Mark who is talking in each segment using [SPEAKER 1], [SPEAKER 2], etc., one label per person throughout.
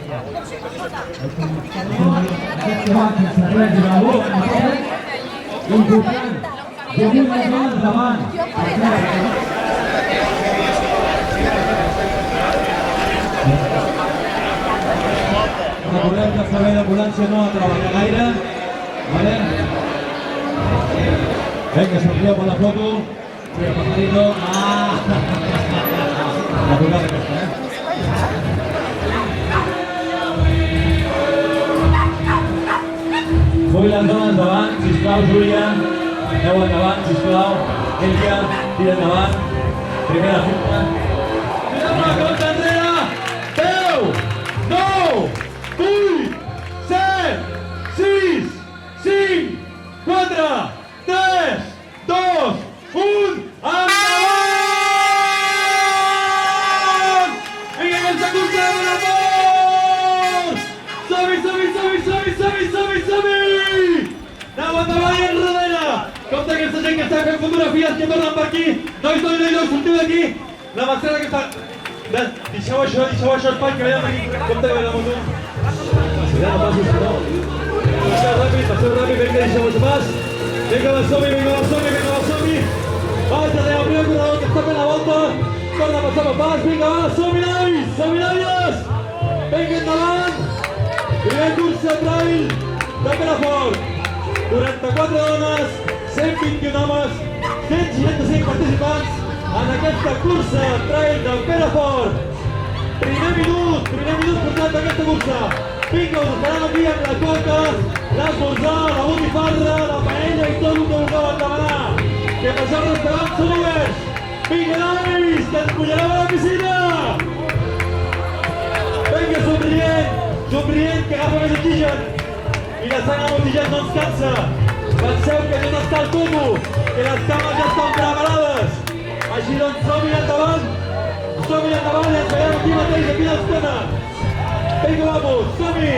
[SPEAKER 1] Recordem que el servei d'ambulància no ha treballat gaire. Vinga, sortiu per la foto. Sí, el pajarito. La tocada aquesta, Vull les dones endavant, sisplau, Júlia. Aneu endavant, sisplau. Ella, tira endavant. Primera fila. Una compte enrere! 10, 9, 8, 7, 6, 5, 4, 3, 2, 1, endavant! Vinga, aquesta cursa de Perafort! Som-hi, som-hi, som-hi, som-hi, som-hi, som-hi, som-hi! Aneu endavant i enrere! Compte aquesta gent que està fent fotografies que tornen per aquí! Nois, sortiu d'aquí! La Marcela que està... Deixeu això, espai, que veiem aquí. Compte que ve la moto. Ja no passis, no. Passeu ràpid, vinga, deixeu això pas. Vinga, va, som-hi. Va, darrere el primer corredor que està fent la volta. Torna a passar pel pas, vinga, va, som-hi, noies! Vinga, endavant. Primer cursa trail de Perafort. 44 dones, 121 homes, 165 participants en aquesta cursa trail del Perafort. Primer minut portat d'aquesta cursa. Vinga, us esperem aquí amb la coca, l'esmorzar, la botifarra, la paella i tot el que vulgueu demanar. Que per això els restaurants són oberts. Vinga, nois, que ens pujarem a la piscina. Vinga, somrient, que agafa més oxigen. I la sang embotellada no ens cansa. Penseu que no està el coco, que les cames ja estan preparades. Així doncs, som-hi endavant i ens veiem aquí mateix, aquí l'estona. Vinga, vamos, som-hi!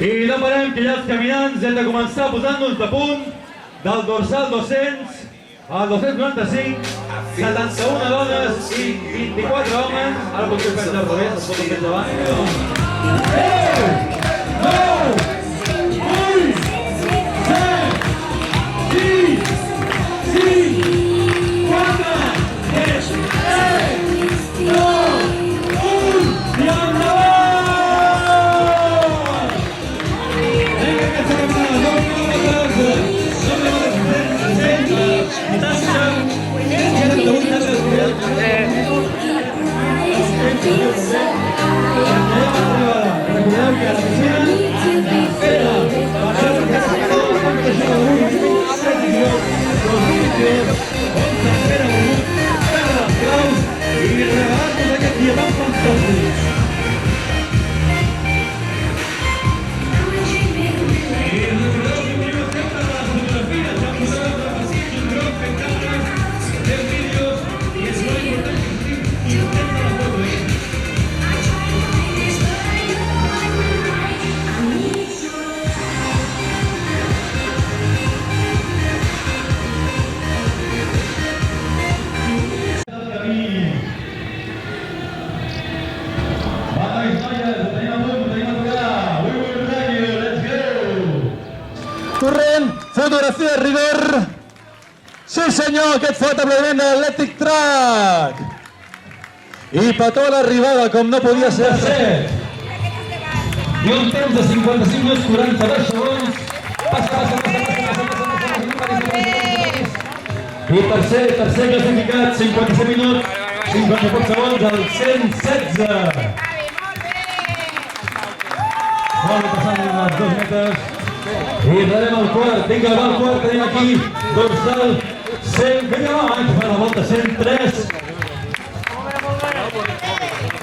[SPEAKER 1] I no parem, que ja els caminants hem de començar posant-nos de punt del dorsal 200 al 295, 71 dones i 24 homes. Ara potser fer al revés, es pot fer davant. 10, 9, 8, 7, 6, 5, 4, 3, 2, 1, i endavant! Vinga, aquesta caminada, som corrent, fotografia de rigor. Sí senyor, aquest fort aplaudiment de l'Atlètic Track. I petó a l'arribada, com no podia ser. I un temps de 55 minuts 42 segons. Passa. I tercer classificat, 57 minuts, 54 segons, el 116. Molt bé, passant les 2 metres. I darem el quart, vinga, va el quart, tenim aquí, dorsal 100, vinga, va, que fa la volta 103.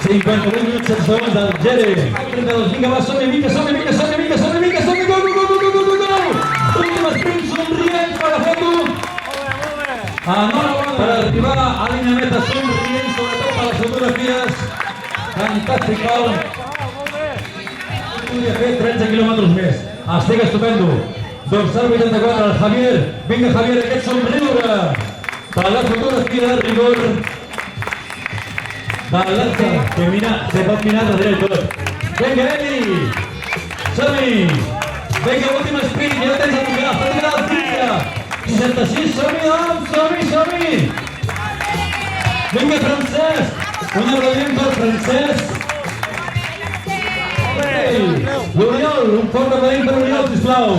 [SPEAKER 1] 58 minuts, 7 segons del Gere. 32, vinga, va, som-hi, vinga, go! Últim sprint, somrient per la foto. Per arribar a línia meta, somrient, sobretot per les fotografies. Fantàstic, Pau. Podria fer 13 quilòmetres més. Estic estupendo. Dorsal 84, el Javier. Vinga, Javier, aquest somriure. Per la fotografia de rigor. Balanza, que mira, se pot mirar de dret tot. Vinga, Eli! Som-hi! Vinga, últim sprint, ja tens el tocar, està tirant el tira! 66, som-hi, doncs, som-hi! Vinga, Francesc! Un aplaudiment per Francesc! L'Oriol, un fort aplaudiment per l'Oriol, sisplau!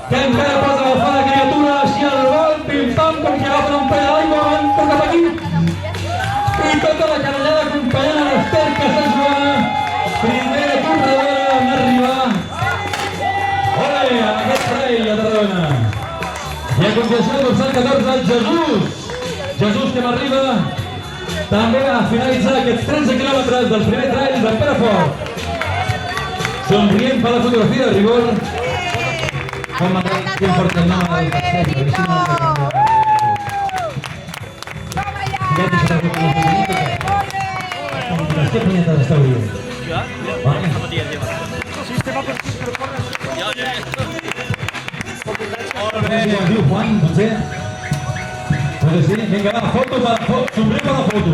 [SPEAKER 1] Que encara pot agafar la criatura així al vol, pim-pam, com que agafen un pell d'aigua, avança cap aquí. I tota la carallada acompanyant a l'Ester que s'ha jugat. Primera corredora en arribar. Ole, en aquest trail a Tarragona. I a continuació el dorsal 14, el Jesús. Jesús que m'arriba també a finalitzar aquests 13 quilòmetres del primer trail de Perafort. Somrient per la fotografia de rigor. ¿Quién porta el nombre del pastel? ¿Qué puñetas está huyendo? Diu Juan, potser? Pues sí, vinga, va, foto, somriu per la foto.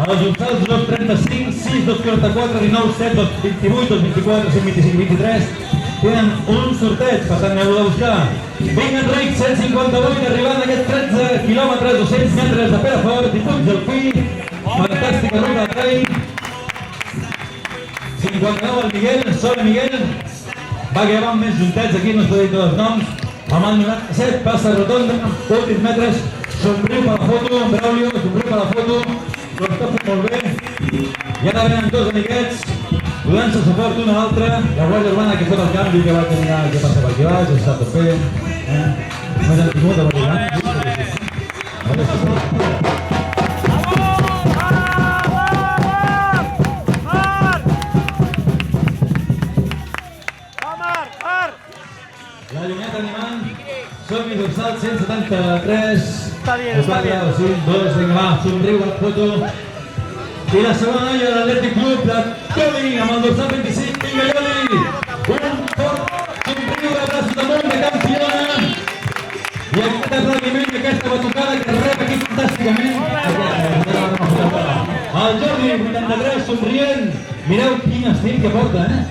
[SPEAKER 1] Els dorsals 2.35, 6, 2.44, 19, 7, 2.28, 2.24, 125, 23 tenen un sorteig, per tant aneu a buscar. Vinga, Enric, 158, arribant a aquests 13 quilòmetres, 200 metres de Perafort, i Puig del Pi, fantàstica ruta de trail. 59, el Miguel, sobre Miguel, va que van més juntets aquí, no us podeu dir tots els noms. Amb el 97, passa rotonda, últims metres, somriu per la foto, Braulio, somriu per la foto, ho està fent molt bé. I ara venen dos amiguets, donant-se suport un a l'altre, la Guàrdia Urbana que ha fet el canvi, que va caminar, que passa per aquí baix, està tot bé. Més han tingut a Guàrdia Urbana. La lluneta animant, som-hi dorsal 173. Està bien, està bien. 2, vinga, va, somriu a la foto. I la segona noia de l'Atlètic Club, la Yoli, amb el dorsal 25. Vinga, Yoli! Un fort somriure, braços damunt de campiona. I aquest aplaudiment i aquesta batucada que rep aquí fantàsticament. El Jordi, 83, somrient. Mireu quin estil que porta, eh?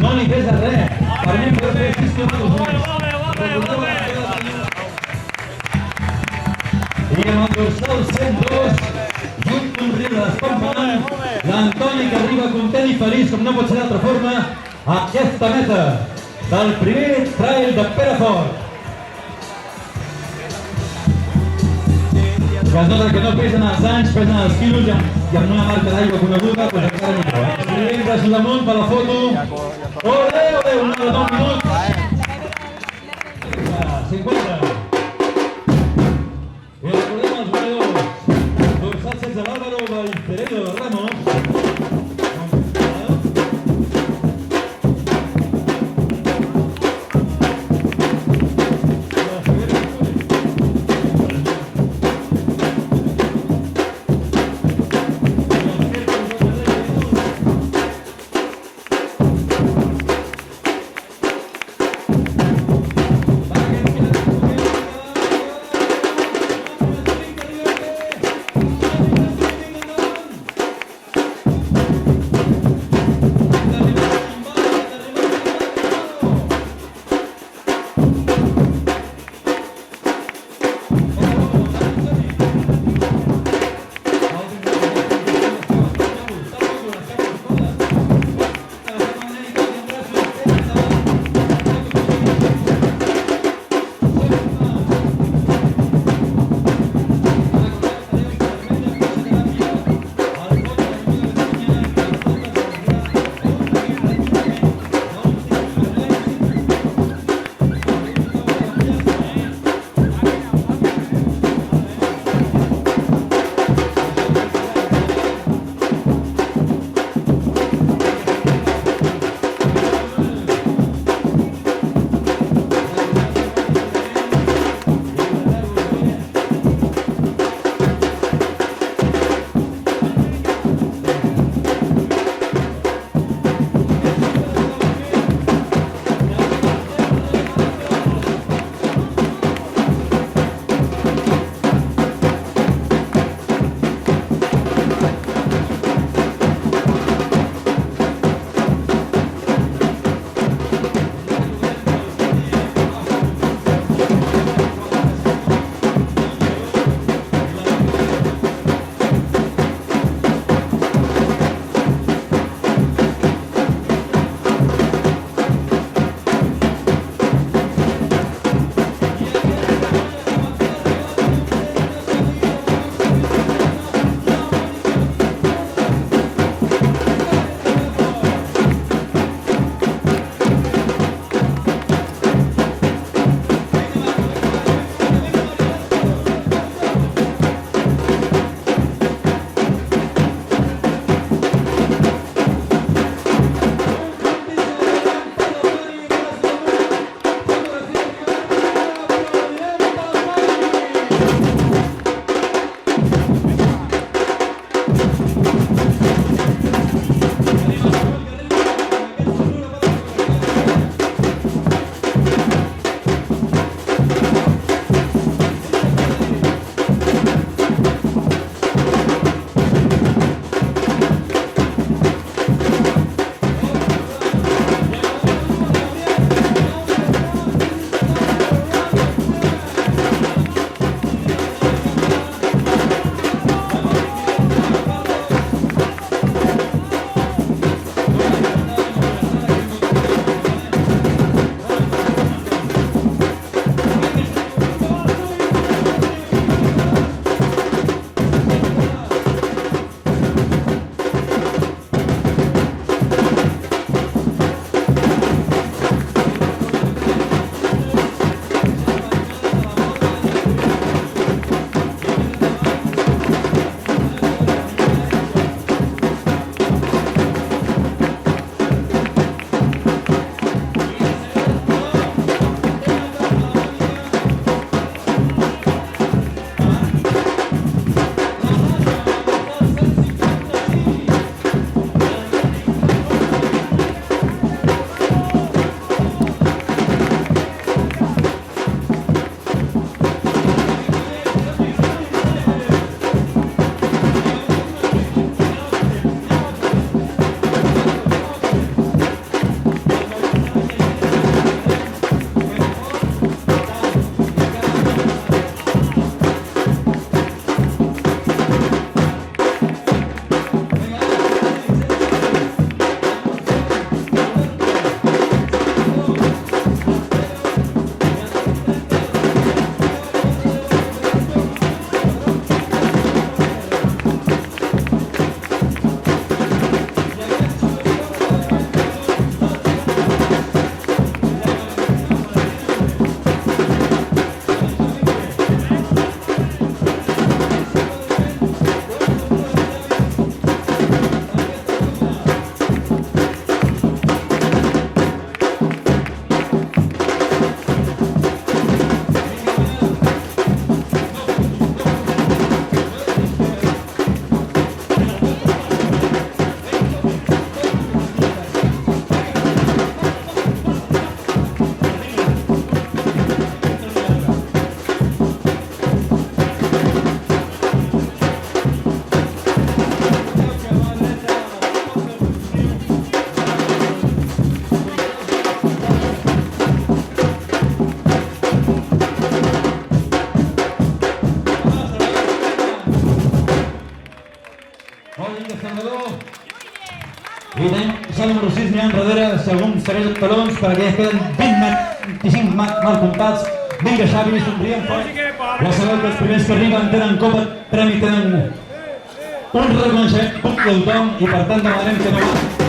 [SPEAKER 1] No li pesa res. Per mi em pot fer 6 quilòmetres més. I amb el dorsal 102, i un somriure despampanant, l'Antoni que arriba content i feliç, com no pot ser d'altra forma, a aquesta meta del primer trail de Perafort. Que es nota que no pesen els anys, pesen els quilos i amb una marca d'aigua coneguda, doncs encara millor. Somrient, braços damunt per la foto. Ole, ole, un hora, 2 minuts. 50. I recordem els guanyadors. Dorsal 16 l'Àlvaro Valferedo Ramos.
[SPEAKER 2] I la número 6 n'hi ha enrere, segon segueix els talons per que ja queden 25 mal comptats. Vinga, Xavi, somrient fort. Ja sabeu que els primers que arriben tenen copa, premi, tenen un reconeixement, punt de tothom, i per tant demanem que no...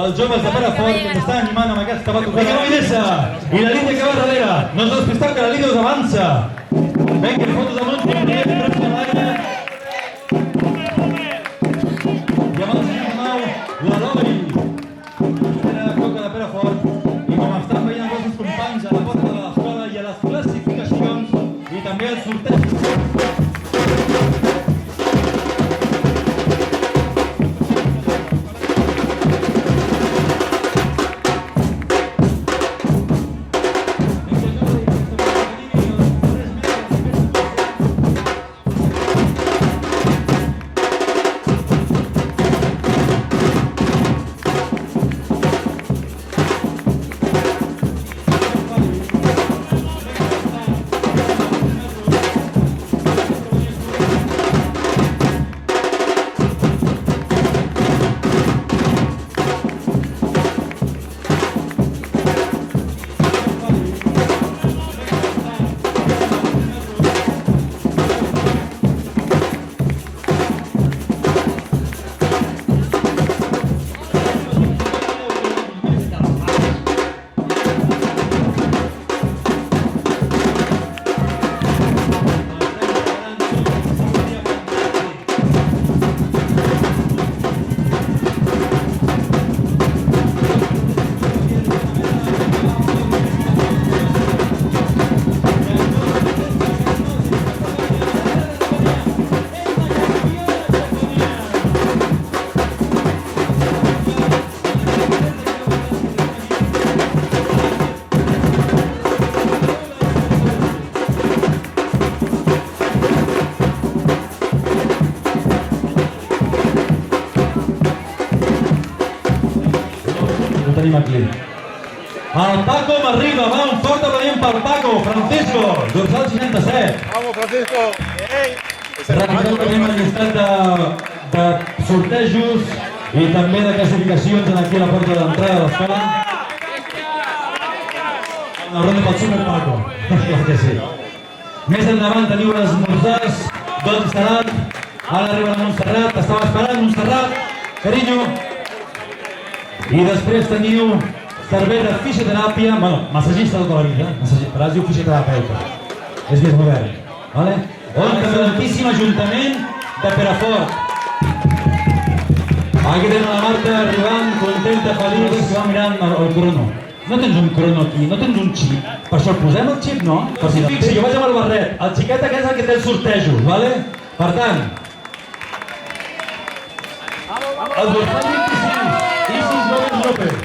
[SPEAKER 2] dels joves de Perafort que s'estan animant amb aquesta batucada validesa. I la línia que va darrere. No us despisteu que la línia us avança. Vinga, fotos amunt, primer, preps a l'aire. I amb el senyor nou, la Lori. La coca de Perafort. I com estan veient els vostres companys a la porta de l'escola i a les classificacions i també al sorteig. tenim aquí. El Paco m'arriba, va, un fort aplaudiment pel Paco, Francisco, dorsal 67.
[SPEAKER 3] Vamos, Francisco.
[SPEAKER 2] Recordeu que tenim el llistat de sortejos i també de classificacions aquí a la porta d'entrada de l'escola. Una ronda pel Super Paco, clar que sí. Més endavant teniu les esmorzars, doncs instal·lat. Ara arriba la Montserrat, t'estava esperant, Montserrat, carinyo. I després teniu servei de fisioteràpia, bueno, massagista tota la vida, però es diu fisioterapeuta, és més modern, vale? On també l'antíssim Ajuntament de Perafort. Aquí tenim la Marta arribant, contenta, feliç, que va mirant el crono. No tens un crono aquí, no tens un xip. Per això el posem el xip, no? Per si no. Fixi, jo vaig amb el barret. El xiquet aquest és el que té els sortejos, vale? Per tant, el dorsal 25, Isis López,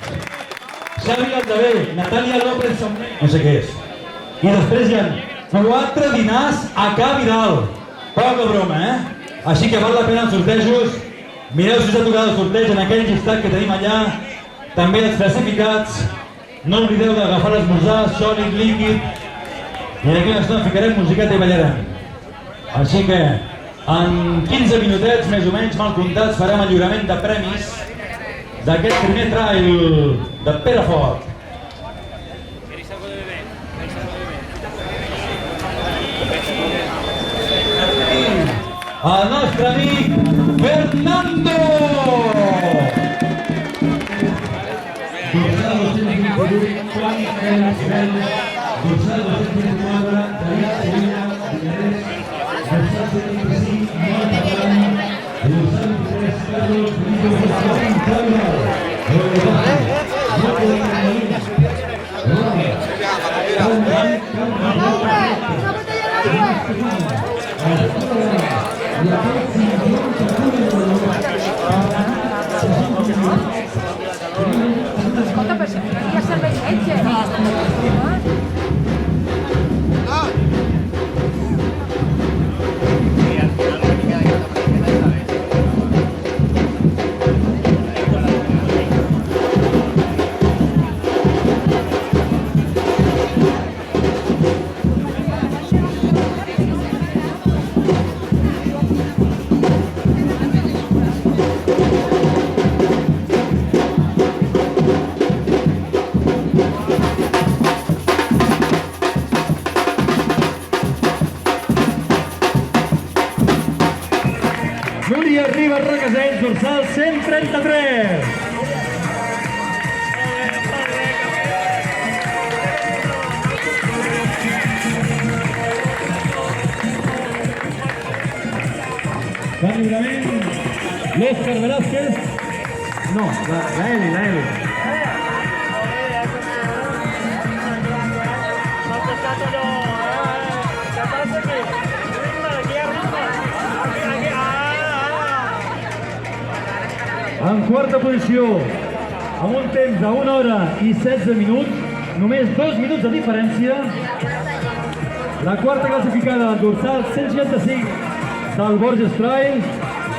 [SPEAKER 2] Xavi Aldabé, Natàlia López Somner, no sé què és. I després hi ha 4 dinars a Ca Vidal. Poca broma, Així que val la pena els sortejos. Mireu si us ha tocat el sorteig en aquell llistat que tenim allà. També els classificats. No oblideu d'agafar l'esmorzar, sòlid, líquid. I d'aquí una estona ficarem musiqueta i ballarem. Així que en 15 minutets, més o menys, mal comptats, farem el lliurament de premis d'aquest primer trail de Perafort. El nostre amic Fernando! Dorsal 228, Juan Pérez Vélez, dorsal 224, David Sevilla, Villarés, dorsal 75, Marta Blanc, dorsal 23, Carlos Brito, dorsal
[SPEAKER 4] Escolta, però si aquí hi ha servei metge.
[SPEAKER 2] Núria Ribas Requesens, dorsal 133. Va lliurament l'Òscar Velázquez. No, la Eli. En quarta posició, amb un temps de 1 hora i 16 minuts, només 2 minuts de diferència, la quarta classificada del dorsal 165 del Borges Trail,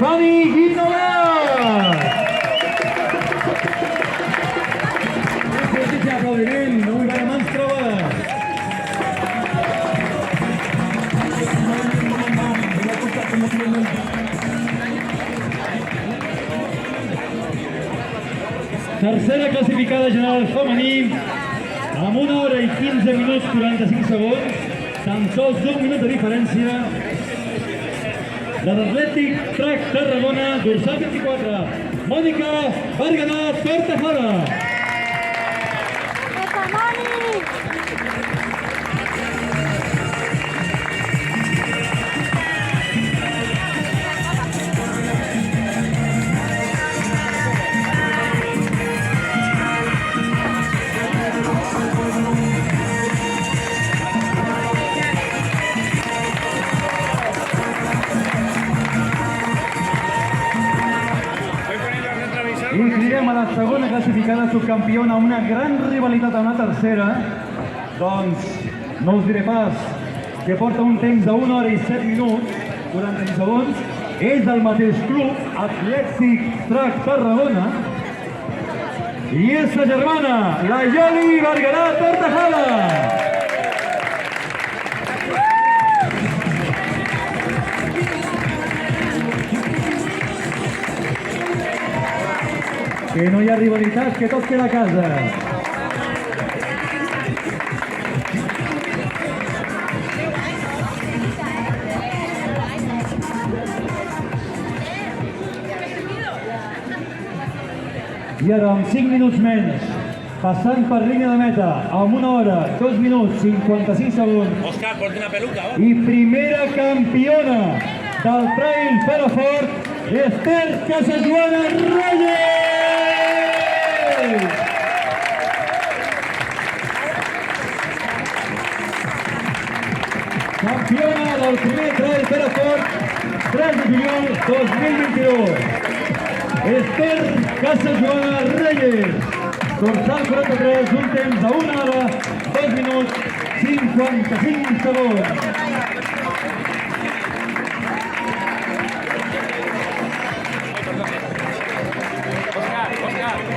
[SPEAKER 2] Fanny Guinolas! Un petit aplaudiment, no vull veure mans trobades. Tercera classificada general femení, amb 1 hora i 15 minuts 45 segons, tan sols 1 minut de diferència. La d'Atlètic Track Tarragona, dorsal 24, Mònica Berganat Perafort. I cridem a la segona classificada subcampiona, una gran rivalitat amb la tercera. Doncs no us diré pas que porta un temps de 1 hora i 7 minuts, 40 segons. És del mateix club, Atlètic Track Tarragona. i és sa germana, la Yoli Barguerà Tortajada. Que no hi ha rivalitat, que tot queda a casa. I ara, amb 5 minuts menys, passant per línia de meta, amb 1 hora, 2 minuts, 55 segons.
[SPEAKER 3] Òscar, porta una peluca, oh.
[SPEAKER 2] I primera campiona del trail Perafort, Esther Casajoana Reyes! Campiona del primer trail Perafort, 3 de juliol 2022. Esther Casajoana Reyes, dorsal 43, un temps de 1 hora, 2 minuts, 55 segons.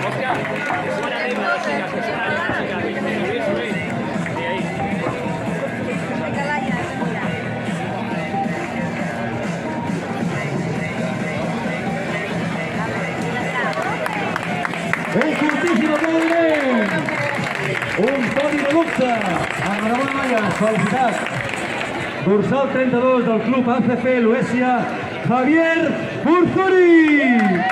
[SPEAKER 3] Òscar. Suena arriba, la chica. Subí. Ahí.
[SPEAKER 2] Un fortíssim aplaudiment! Un podi de luxe! Enhorabona, noies, felicitats! Dorsal 32 del club ACC Luesia, Javier Urzuri!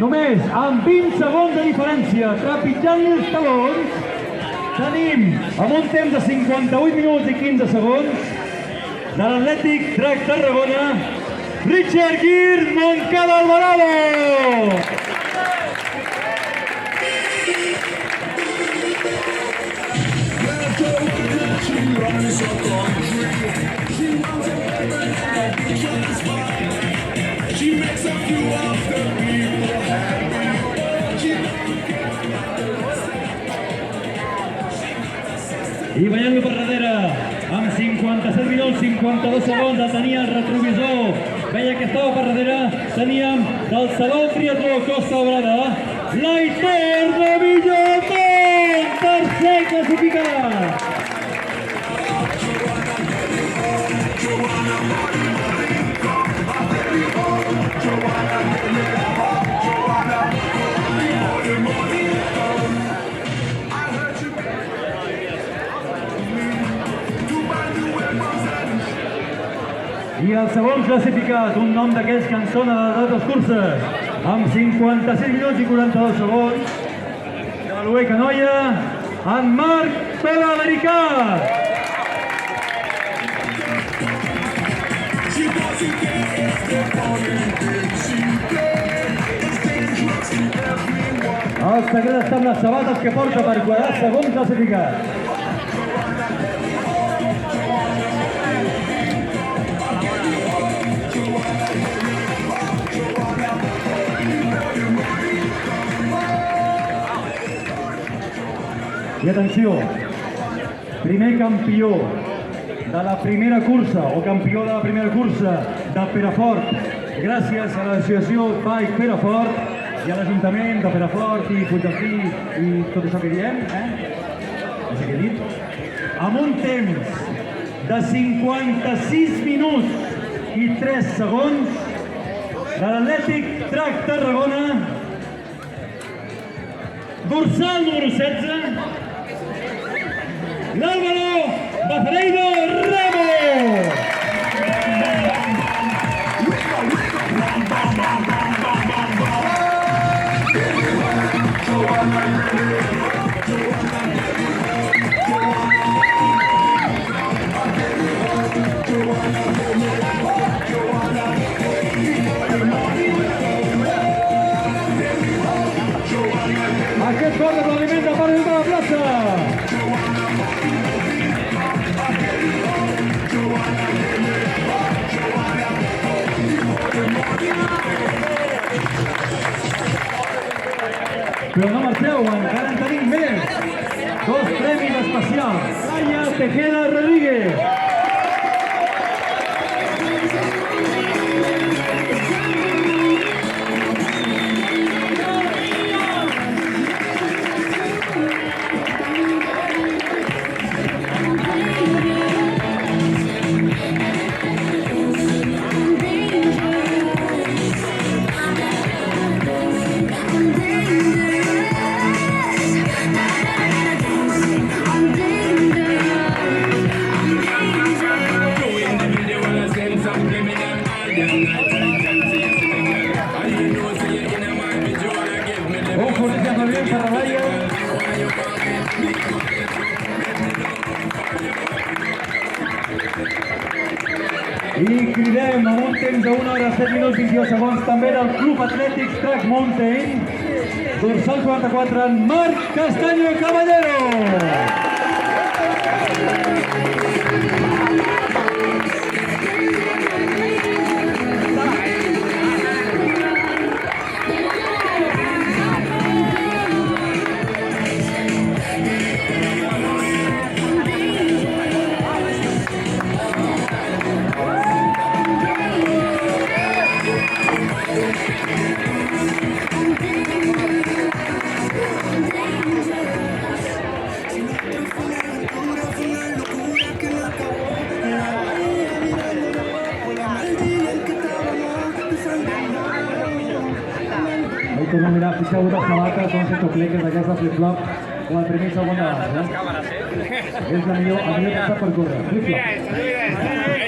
[SPEAKER 2] Només amb 20 segons de diferència, trepitjant-li els talons, tenim amb un temps de 58 minuts i 15 segons de l'Atlètic Drac Tarragona, Richard Gir Moncada Alvarado! I veient-lo per darrere, amb 57 minuts, 52 segons, el tenia el retrovisor. Veia que estava per darrere, teníem del Saló Triatló Costa Brava, l'Aitor de Villotón, tercer classificat. I el segon classificat, un nom d'aquells que en sona de d'altres curses, amb 56 minuts i 42 segons, de l'Ueca Noia, en Marc Pelamericà. El secret està amb les sabates que porta per quadrar segon classificat. I atenció, primer campió de la primera cursa, o campió de la primera cursa de Perafort, gràcies a l'associació Bike Perafort i a l'Ajuntament de Perafort i Puigdentí i tot això que diem, no sé què he dit, amb un temps de 56 minuts i 3 segons de l'Atlètic Drac Tarragona, dorsal número 16, l'Álvaro Bazareiro Ramos. Aquest fort aplaudiment de part de la plaça. encara en tenim més. 2 premis especials. Laia Tejeda Rodríguez. Un fuerte aplauso para Laia. I cridem amb un temps de 1 hora 7 minuts 22 segons també del Club Atlètic Track Mountain, dorsal 44, Marc Castaño Caballero. Ahí torno a mirar, fixeu de sabates, 11 topleques d'aquesta flip-flop, la primera i segona base. És el millor que està per córrer. Flip-flop.